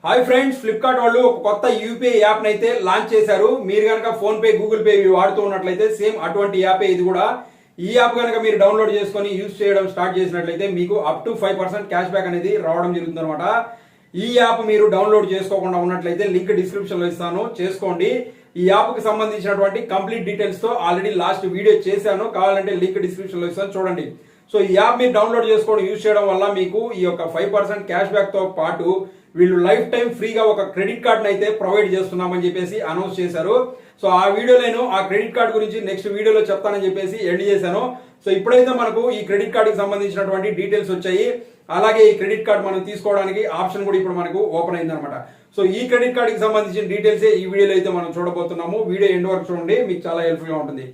Hi friends, Flipkart వాళ్ళు ఒక కొత్త యూపీఐ యాప్ అయితే లాంచ్ చేశారు. మీరు కనుక ఫోన్ పే, గూగుల్ పే ఇవి వాడుతూ ఉన్నట్లయితే సేమ్ అటువంటి యాపే ఇది కూడా. ఈ యాప్ కనుక మీరు డౌన్లోడ్ చేసుకొని యూజ్ చేయడం స్టార్ట్ చేసినట్లయితే మీకు అప్ టు 5% క్యాష్ బ్యాక్ అనేది రావడం జరుగుతుంది అనమాట. ఈ యాప్ మీరు డౌన్లోడ్ చేసుకోకుండా ఉన్నట్లయితే లింక్ డిస్క్రిప్షన్ లో ఇస్తాను, చేసుకోండి. ఈ యాప్ కి సంబంధించినటువంటి కంప్లీట్ డీటెయిల్స్ తో ఆల్రెడీ లాస్ట్ వీడియో చేశాను, కావాలంటే లింక్ డిస్క్రిప్షన్ లో ఇస్తాను, చూడండి. సో ఈ యాప్ మీరు డౌన్లోడ్ చేసుకోవడం యూజ్ చేయడం వల్ల మీకు ఈ యొక్క 5% క్యాష్ బ్యాక్ తో పాటు వీళ్ళు లైఫ్ టైం ఫ్రీగా ఒక క్రెడిట్ కార్డ్ అయితే ప్రొవైడ్ చేస్తున్నామని చెప్పేసి అనౌన్స్ చేశారు. సో ఆ వీడియో నేను ఆ క్రెడిట్ కార్డ్ గురించి నెక్స్ట్ వీడియోలో చెప్తానని చెప్పేసి ఎండ్ చేశాను. సో ఇప్పుడైతే మనకు ఈ క్రెడిట్ కార్డ్ కి సంబంధించినటువంటి డీటెయిల్స్ వచ్చాయి. అలాగే ఈ క్రెడిట్ కార్డ్ మనం తీసుకోవడానికి ఆప్షన్ కూడా ఇప్పుడు మనకు ఓపెన్ అయింది అనమాట. సో ఈ క్రెడిట్ కార్డ్ కి సంబంధించిన డీటెయిల్స్ ఈ వీడియోలో అయితే మనం చూడబోతున్నాము. వీడియో ఎండ్ వరకు చూడండి, మీకు చాలా హెల్ప్ఫుల్ గా ఉంటుంది.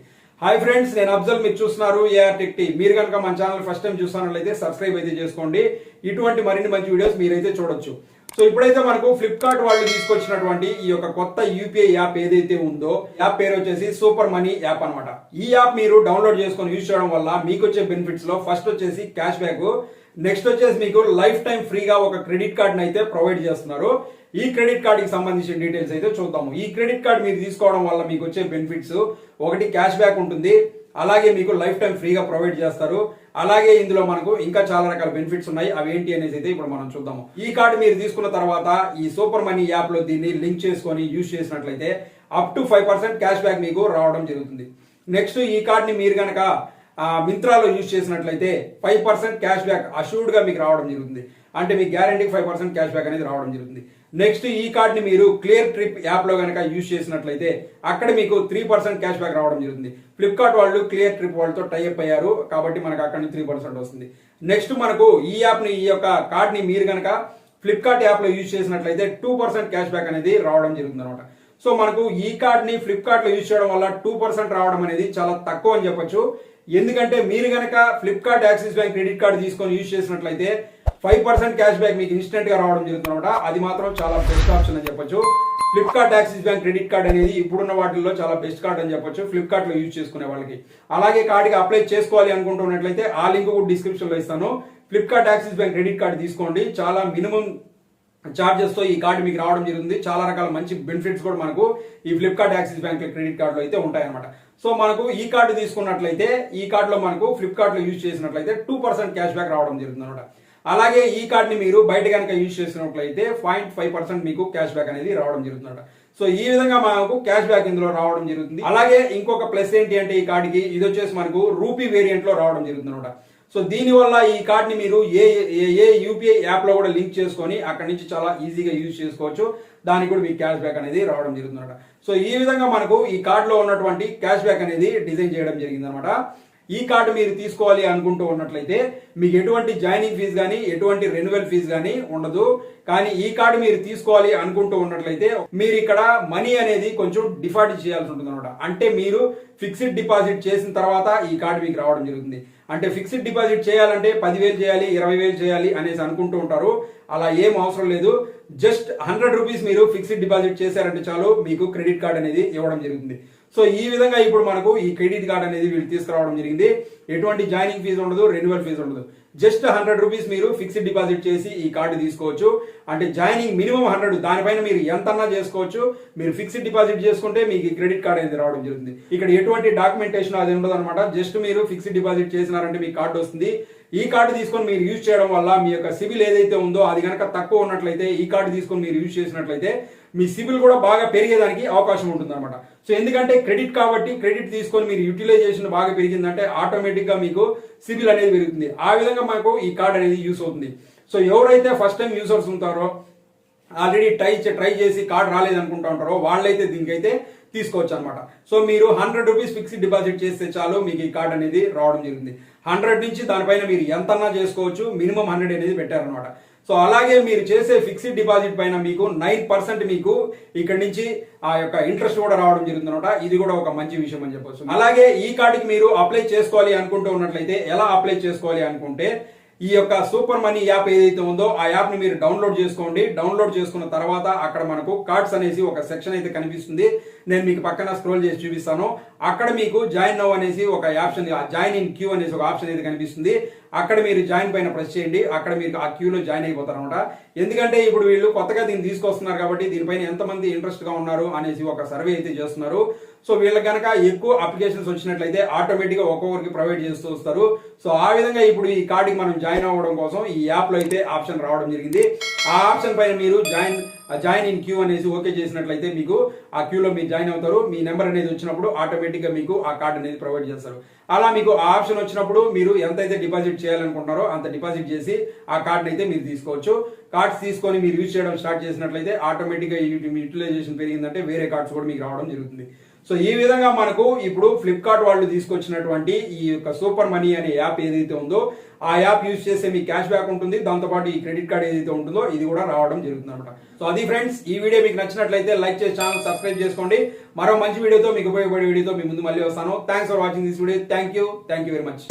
హాయ్ ఫ్రెండ్స్, నేను అఫ్జల్, మీరు చూస్తున్నారు ఏఆర్ టెక్ టీ. మీరు కనుక మన ఛానల్ ఫస్ట్ టైం చూస్తున్నట్లయితే సబ్స్క్రైబ్ అయితే చేసుకోండి. ఇటువంటి మరిన్ని మంచి వీడియోస్ మీరైతే చూడొచ్చు. సో ఇప్పుడైతే మనకు ఫ్లిప్కార్ట్ వాళ్ళు తీసుకొచ్చినటువంటి ఈ యొక్క కొత్త యూపీఐ యాప్ ఏదైతే ఉందో, యాప్ పేరు వచ్చేసి సూపర్ మనీ యాప్ అనమాట. ఈ యాప్ మీరు డౌన్లోడ్ చేసుకొని యూజ్ చేయడం వల్ల మీకు వచ్చే బెనిఫిట్స్ లో ఫస్ట్ వచ్చేసి క్యాష్ బ్యాక్, నెక్స్ట్ వచ్చేసి మీకు లైఫ్ టైం ఫ్రీగా ఒక క్రెడిట్ కార్డ్ అయితే ప్రొవైడ్ చేస్తున్నారు. ఈ క్రెడిట్ కార్డ్ కి సంబంధించిన డీటెయిల్స్ అయితే చూద్దాము. ఈ క్రెడిట్ కార్డ్ మీరు తీసుకోవడం వల్ల మీకు వచ్చే బెనిఫిట్స్, ఒకటి క్యాష్ బ్యాక్ ఉంటుంది, అలాగే మీకు లైఫ్ టైం ఫ్రీగా ప్రొవైడ్ చేస్తారు. అలాగే ఇందులో మనకు ఇంకా చాలా రకాల బెనిఫిట్స్ ఉన్నాయి. అవి ఏంటి అనేది అయితే ఇప్పుడు మనం చూద్దాము. ఈ కార్డు మీరు తీసుకున్న తర్వాత ఈ సూపర్ మనీ యాప్ లో దీన్ని లింక్ చేసుకొని యూజ్ చేసినట్లయితే అప్ టు 5% క్యాష్ బ్యాక్ మీకు రావడం జరుగుతుంది. నెక్స్ట్ ఈ కార్డ్ ని మీరు కనుక మింత్రాలో యూజ్ చేసినట్లయితే 5% క్యాష్ బ్యాక్ అష్యూర్డ్ గా మీకు రావడం జరుగుతుంది. అంటే మీకు గ్యారంటీ 5% క్యాష్ బ్యాక్ అనేది రావడం జరుగుతుంది. నెక్స్ట్ ఈ కార్డ్ ని మీరు క్లియర్ ట్రిప్ యాప్ లో కనుక యూజ్ చేసినట్లయితే అక్కడ మీకు 3% క్యాష్ బ్యాక్ రావడం జరుగుతుంది. ఫ్లిప్కార్ట్ వాళ్ళు క్లియర్ ట్రిప్ వాళ్ళతో టైఅప్ అయ్యారు కాబట్టి మనకు అక్కడ నుంచి 3% వస్తుంది. నెక్స్ట్ మనకు ఈ యాప్ ని, ఈ యొక్క కార్డ్ ని మీరు కనుక ఫ్లిప్కార్ట్ యాప్ లో యూజ్ చేసినట్లయితే 2% క్యాష్ బ్యాక్ అనేది రావడం జరుగుతుంది అనమాట. సో మనకు ఈ కార్డ్ ని ఫ్లిప్కార్ట్ లో యూజ్ చేయడం వల్ల 2% రావడం అనేది చాలా తక్కువ అని చెప్పొచ్చు. ఎందుకంటే మీరు కనుక Flipkart axis bank credit card తీసుకొని యూజ్ చేసినట్లయితే 5% క్యాష్ బ్యాక్ మీకు ఇన్స్టెంట్ గా రావడం జరుగుతుంది అనమాట. అది మాత్రం చాలా బెస్ట్ ఆప్షన్ అని చెప్పొచ్చు. Flipkart axis bank credit card అనేది ఇప్పుడున్న వాటిల్లో చాలా బెస్ట్ కార్డ్ అని చెప్పొచ్చు ఫ్లిప్కార్ట్ లో యూజ్ చేసుకునే వాళ్ళకి. అలాగే కార్డుకి అప్లై చేసుకోవాలి అనుకుంటున్నట్లయితే ఆ లింక్ కూడా డిస్క్రిప్షన్ లో ఇస్తాను. Flipkart axis bank credit card తీసుకోండి. చాలా మినిమం చార్జెస్ తో ఈ కార్డు మీకు రావడం జరుగుతుంది. చాలా రకాల మంచి బెనిఫిట్స్ కూడా మనకు ఈ Flipkart axis bank credit card లో అయితే ఉంటాయన్నమాట. సో మనకు ఈ కార్డు తీసుకున్నట్లయితే ఈ కార్డులో మనకు ఫ్లిప్కార్ట్ లో యూజ్ చేసినట్లయితే 2% క్యాష్ బ్యాక్ రావడం జరుగుతుంది అనమాట. అలాగే ఈ కార్డ్ ని మీరు బయట కనుక యూజ్ చేసినట్లయితే 0.5% మీకు క్యాష్ బ్యాక్ అనేది రావడం జరుగుతుంది. సో ఈ విధంగా మనకు క్యాష్ బ్యాక్ ఇందులో రావడం జరుగుతుంది. అలాగే ఇంకొక ప్లస్ ఏంటి అంటే ఈ కార్డుకి ఇది వచ్చేసి మనకు రూపీ వేరియంట్ లో రావడం జరుగుతుంది అనమాట. సో దీని వల్ల ఈ కార్డ్ ని మీరు ఏ యూపీఐ యాప్ లో కూడా లింక్ చేసుకొని అక్కడి నుంచి చాలా ఈజీగా యూజ్ చేసుకోవచ్చు. దానికి కూడా మీకు క్యాష్ బ్యాక్ అనేది రావడం జరుగుతుంది అనమాట. సో ఈ విధంగా మనకు ఈ కార్డ్ లో ఉన్నటువంటి క్యాష్ బ్యాక్ అనేది డిజైన్ చేయడం జరిగింది అనమాట. ఈ కార్డు మీరు తీసుకోవాలి అనుకుంటూ ఉన్నట్లయితే మీకు ఎటువంటి జాయినింగ్ ఫీజు కానీ ఎటువంటి రెన్యువల్ ఫీజు కానీ ఉండదు. కానీ ఈ కార్డు మీరు తీసుకోవాలి అనుకుంటూ ఉన్నట్లయితే మీరు ఇక్కడ మనీ అనేది కొంచెం డిపాజిట్ చేయాల్సి ఉంటుంది అనమాట. అంటే మీరు ఫిక్స్డ్ డిపాజిట్ చేసిన తర్వాత ఈ కార్డు మీకు రావడం జరుగుతుంది. అంటే ఫిక్స్డ్ డిపాజిట్ చేయాలంటే 10,000 చేయాలి, 20,000 చేయాలి అనేసి అనుకుంటూ ఉంటారు. అలా ఏం అవసరం లేదు. జస్ట్ 100 రూపీస్ మీరు ఫిక్స్డ్ డిపాజిట్ చేశారంటే చాలు మీకు క్రెడిట్ కార్డ్ అనేది ఇవ్వడం జరుగుతుంది. సో ఈ విధంగా ఇప్పుడు మనకు ఈ క్రెడిట్ కార్డ్ అనేది వీళ్ళు తీసుకురావడం జరిగింది. ఎటువంటి జాయినింగ్ ఫీజు ఉండదు, రెన్యువల్ ఫీజు ఉండదు. జస్ట్ 100 రూపీస్ మీరు ఫిక్స్డ్ డిపాజిట్ చేసి ఈ కార్డు తీసుకోవచ్చు. అంటే జాయినింగ్ మినిమం 100, దానిపైన మీరు ఎంతన్నా చేసుకోవచ్చు. మీరు ఫిక్స్డ్ డిపాజిట్ చేసుకుంటే మీకు ఈ క్రెడిట్ కార్డ్ అనేది రావడం జరుగుతుంది. ఇక్కడ ఎటువంటి డాక్యుమెంటేషన్ అది ఉండదు అనమాట. జస్ట్ మీరు ఫిక్స్డ్ డిపాజిట్ చేసినారంటే మీ కార్డు వస్తుంది. ఈ కార్డు తీసుకొని మీరు యూజ్ చేయడం వల్ల మీ యొక్క సిబిల్ ఏదైతే ఉందో అది కనుక తక్కువ ఉన్నట్లయితే ఈ కార్డు తీసుకొని మీరు యూజ్ చేసినట్లయితే మీ సిబిల్ కూడా బాగా పెరిగేదానికి అవకాశం ఉంటుంది అనమాట. సో ఎందుకంటే క్రెడిట్ కాబట్టి క్రెడిట్ తీసుకొని మీరు యూటిలైజేషన్ బాగా పెరిగిందంటే ఆటోమేటిక్ గా మీకు సిబిల్ అనేది పెరుగుతుంది. ఆ విధంగా మనకు ఈ కార్డ్ అనేది యూస్ అవుతుంది. సో ఎవరైతే ఫస్ట్ టైం యూజర్స్ ఉంటారో, ఆల్రెడీ ట్రై చేసి కార్డ్ రాలేదనుకుంటా ఉంటారో వాళ్ళైతే దీనికైతే తీసుకోవచ్చు అనమాట. సో మీరు 100 రూపీస్ ఫిక్స్డ్ డిపాజిట్ చేస్తే చాలు మీకు ఈ కార్డ్ అనేది రావడం జరుగుతుంది. 100 నుంచి దానిపైన మీరు ఎంతన్నా చేసుకోవచ్చు. మినిమం 100 అనేది పెట్టారనమాట. సో అలాగే మీరు చేసే ఫిక్స్డ్ డిపాజిట్ పైన మీకు 9% మీకు ఇక్కడ నుంచి ఆ యొక్క ఇంట్రెస్ట్ కూడా రావడం జరుగుతుంది అనమాట. ఇది కూడా ఒక మంచి విషయం అని చెప్పొచ్చు. అలాగే ఈ కార్డుకి మీరు అప్లై చేసుకోవాలి అనుకుంటూ ఉన్నట్లయితే ఎలా అప్లై చేసుకోవాలి అనుకుంటే ఈ యొక్క సూపర్ మనీ యాప్ ఏదైతే ఉందో ఆ యాప్ ని మీరు డౌన్లోడ్ చేసుకోండి. డౌన్లోడ్ చేసుకున్న తర్వాత అక్కడ మనకు కార్డ్స్ అనేసి ఒక సెక్షన్ అయితే కనిపిస్తుంది. నేను మీకు పక్కన స్క్రోల్ చేసి చూపిస్తాను. అక్కడ మీకు జాయిన్ నౌ అనేసి ఒక ఆప్షన్, జాయిన్ ఇన్ క్యూ అనేసి ఒక ఆప్షన్ అయితే కనిపిస్తుంది. అక్కడ మీరు జాయిన్ పైన ప్రెస్ చేయండి. అక్కడ మీరు ఆ క్యూలో జాయిన్ అయిపోతారు అనమాట. ఎందుకంటే ఇప్పుడు వీళ్ళు కొత్తగా దీన్ని తీసుకొస్తున్నారు కాబట్టి దీనిపైన ఎంతమంది ఇంట్రెస్ట్ గా ఉన్నారు అనేసి ఒక సర్వే అయితే చేస్తున్నారు. సో వీళ్ళకి కనుక ఎక్కువ అప్లికేషన్స్ వచ్చినట్లయితే ఆటోమేటిక్ గా ఒక్కొక్కరికి ప్రొవైడ్ చేస్తూ వస్తారు. సో ఆ విధంగా ఇప్పుడు ఈ కార్డుకి మనం జాయిన్ అవ్వడం కోసం ఈ యాప్ లో అయితే ఆప్షన్ రావడం జరిగింది. ఆ ఆప్షన్ పైన మీరు జాయిన్ ఇన్ క్యూ అనేసి ఓకే చేసినట్లయితే మీకు ఆ క్యూలో మీరు జాయిన్ అవుతారు. మీ నెంబర్ అనేది వచ్చినప్పుడు ఆటోమేటిక్ గా మీకు ఆ కార్డు అనేది ప్రొవైడ్ చేస్తారు. అలా మీకు ఆ ఆప్షన్ వచ్చినప్పుడు మీరు ఎంతైతే డిపాజిట్ చేయాలనుకుంటున్నారో అంత డిపాజిట్ చేసి ఆ కార్డుని అయితే మీరు తీసుకోవచ్చు. కార్డ్స్ తీసుకొని మీరు యూజ్ చేయడం స్టార్ట్ చేసినట్లయితే ఆటోమేటిక్ గా యూటిలైజేషన్ పెరిగిందంటే వేరే కార్డ్స్ కూడా మీకు రావడం జరుగుతుంది. సో ఈ విధంగా మనకు ఇప్పుడు ఫ్లిప్కార్ట్ వాళ్ళు తీసుకొచ్చినటువంటి ఈ యొక్క సూపర్ మనీ అనే యాప్ ఏదైతే ఉందో ఆ యాప్ యూజ్ చేస్తే మీకు క్యాష్ బ్యాక్ ఉంటుంది. దాంతోపాటు ఈ క్రెడిట్ కార్డ్ ఏదైతే ఉంటుందో ఇది కూడా రావడం జరుగుతుంది అనమాట. సో అది ఫ్రెండ్స్, ఈ వీడియో మీకు నచ్చినట్లయితే లైక్ చేసి ఛానల్ సబ్స్క్రైబ్ చేసుకోండి. మరో మంచి వీడియోతో మీకు ఉపయోగపడే వీడియోతో మీ ముందు మళ్ళీ వస్తాను. Thanks for watching this video. Thank you very much.